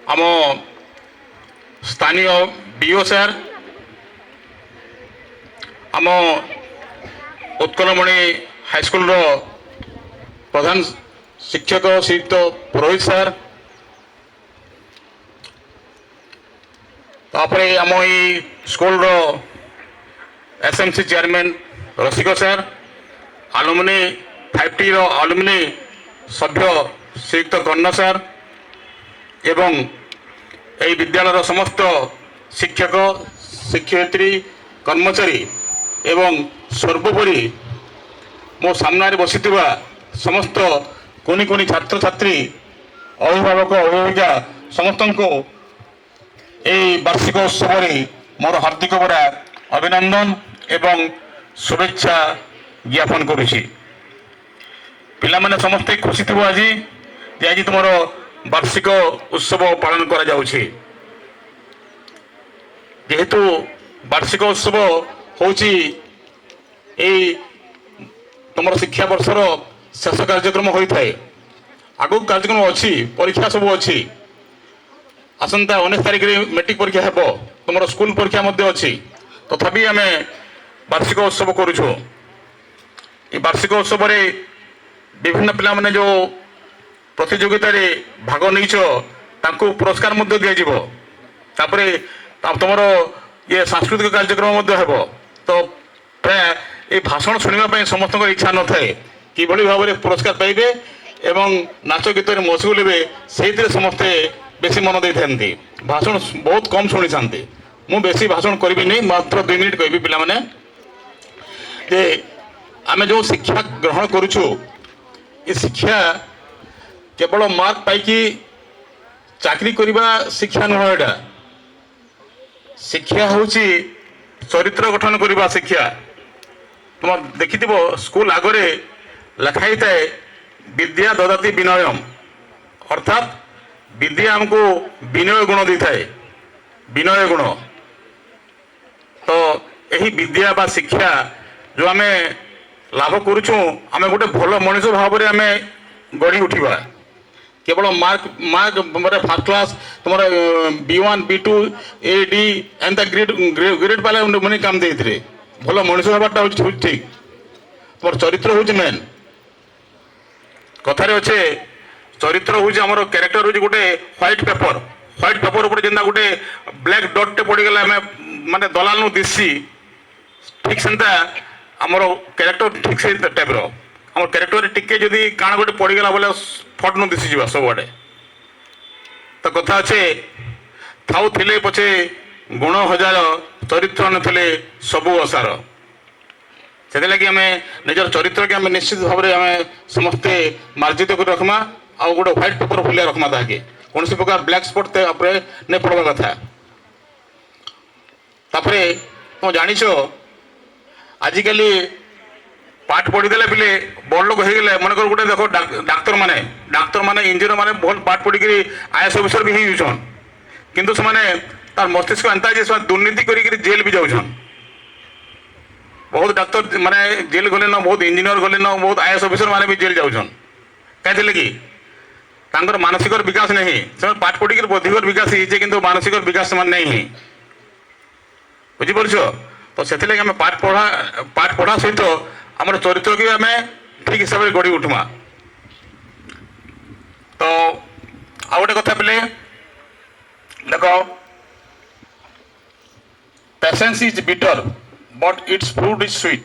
आम स्थानीय BO sir आम उत्कलमणि हाईस्कल प्रधान शिक्षक श्रीयुक्त पुरोहित सर तापरे आम ये स्कूल एसएमसी चेयरमैन रसिक सर आलुमिनी 5T आलुमिनी सभ्य श्रीयुक्त कर्ण सर एवं यही विद्यालय समस्त शिक्षक शिक्षयित्री कर्मचारी एवं सर्वोपरि मो सामने बसी समस्त कुनि कुनि छात्र छात्री अभिभावक अभिभाविका समस्त को यही वार्षिक उत्सव मोर हार्दिक बड़ा अभिनंदन एवं शुभेच्छा ज्ञापन करुछि। पिला माने समस्ते खुशी थी आज आज तुम वार्षिक उत्सव पालन करा जाउछि। जेहेतु वार्षिक उत्सव होछि तुम शिक्षा वर्षर शेष कार्यक्रम होता है। आगु कार्यक्रम अच्छी परीक्षा सब अच्छी आसंता 19 तारिख मेट्रिक परीक्षा हेब तुम स्कूल परीक्षा अच्छी तथापि आम वार्षिक उत्सव करुछु। वार्षिक उत्सव विभिन्न पिला माने जो प्रतियोगिता रे भाग नहीं तांको पुरस्कार मध्य दिया जिवो। तापरे तुमर ये सांस्कृतिक कार्यक्रम हेब तो प्राय ये भाषण शुणा समस्त इच्छा न थाए कि भाव में पुरस्कार पाइबे एवं नाच गीत मशगुल हे से समस्ते बेसी मन दे था। भाषण बहुत कम शुणी था मु बेसी भाषण करी नहीं मात्र 2 मिनिट कहि पिला माने जे आम जो शिक्षा ग्रहण करुछु ये शिक्षा केवल मार्क पाई चाकरी करवा शिक्षा नुह एटा शिक्षा हूँ चरित्र गठन करवा शिक्षा। तुम देखि स्कूल आगरे लिखाई थाए विद्या ददाति विनयम अर्थात विद्या हमको विनय गुण दी थाए विनय गुण। तो यही विद्या बा शिक्षा जो आम लाभ करुचु आम गोटे भल मनीष भाव में आम गढ़ी उठा केवल मार्क मार्क मतलब फर्स्ट क्लास तुम B1 B2 A D एंता ग्रेड ग्रेड पाले मैंने काम दे भल मनीष भावटा हूँ ठीक तुम चरित्र हूँ मेन कथार अच्छे चरित्र हूँ आम क्यारेक्टर हूँ गोटे व्हाइट पेपर उपर जेनता गोटे ब्लैक डॉट टे पड़गला माने दलाल नु दिसी ठीक सेंता आमर क्यारेक्टर ठीक से टाइप आम क्यारेक्टर टिके जदि काण गोटे पड़गला बोले फट नु दिसी जा सब आड़े। तो कथा अच्छे थाउ थिले पछे गुण हजार चरित्र नथिले सबु असार से लगी आम निजर चरित्र के आम निश्चित भाव में आम समस्ते मार्जित कर रखमा आ गोटे व्हाइट पेपर फुलिया रखमा ताके कौन प्रकार ब्लैक स्पॉट नहीं पड़वा कथा। तापरे तुम जानिछ आजिकल पाठ पढ़ीदे पिले बड़ लोक हो गले मन कर गोटे देख डाक्तर माने इंजीनियर माने बहुत पाठ पढ़ी आईएएस ऑफिसर भी होन किंतु से तार मस्तिष्क एंता जे दुर्नीति करी जेल भी जाऊन। बहुत डाक्तर माने जेल गले न बहुत इंजीनियर गले न बहुत आईएएस ऑफिसर माने भी जेल जाऊन कहीं कि तांकर मानसिक विकास नहीं से पाठ पढ़ी बौद्धिक विकास होती किंतु मानसिक विकास नहीं बुझीपार। तो से आम पाठ पढ़ा सहित आम चरित्र की आम ठीक हिसाब से गढ़ी उठमा। तो आ गए कथा पिले देख patience is bitter but its fruit is sweet.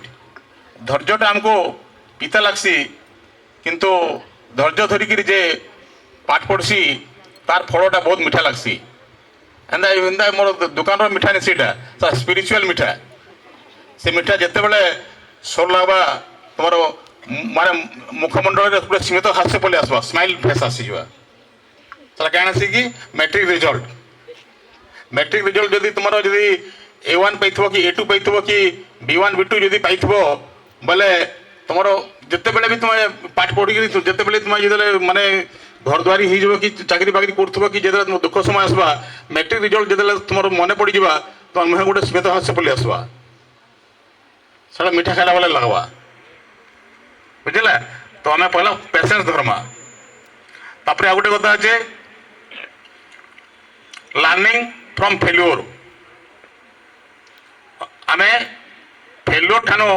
धैर्यटा आमको पिता लगसी किंतु धैर्य धरिकी जे पाठ पढ़सी तार फलटा बहुत मीठा लगसी। एंदा एंदा मोर दुकान मिठा नहीं सीटा स्पिरिचुअल मीठा से मीठा जिते बड़े सोर लगवा तुम माने मुखमंडल गोटे सीमित हास्य पलि आसवा स्माइल फेस आसीजा क्या आसी कि मैट्रिक रिजल्ट जदि तुम जदि A1 पाई कि A2 पाई कि B1 B2 जदि पाई बोले तुम जिते बड़े भी तुम पाठ पढ़ी जिते बड़े तुम जो माने घर द्वारी हो कि चाकरी बाकरी कर कि जो दुख समय आसवा मैट्रिक रिजल्ट जो तुम मन पड़ जा तो मुहे गोटे स्मित हास्य पलि आसवा सारा मीठा खाला वाला लगवा बुझला। तो आम पहला पेशेंस धर्मा तापर आ गोटे कथा अच्छे लर्निंग फ्रॉम फेल्योर आम फेल्योर ठानु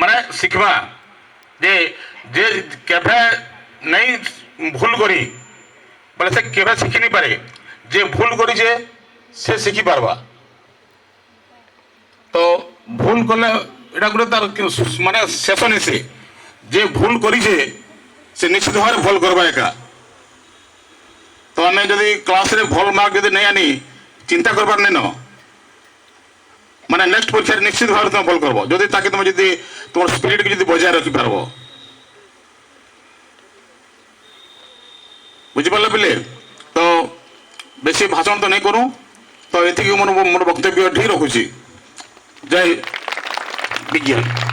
माने शिखवा जे जे केभे नहीं भूल करी बोले से केभे शिखी नहीं पारे जे भूल करी जे से शिखी पारबा तो भूल कले एटा गुटे तार माने शेष नहीं से जे भूल करी जे से निश्चित भाव भल करबा एका तो आम जदि क्लास रे भल मार्क जदि नहीं आनी चिंता करबार नहीं न माने नेक्स्ट परीक्षा निश्चित भाव तुम भल करबो जदि ताके तुम जदि तुम स्पिरिट के जदि बजाय रखि पारबो बुझी पारले पिले तो बेसी भाषण तो नहीं करूँ तो ये मोर वक्तव्य ठीक रखुची जय विज्ञान।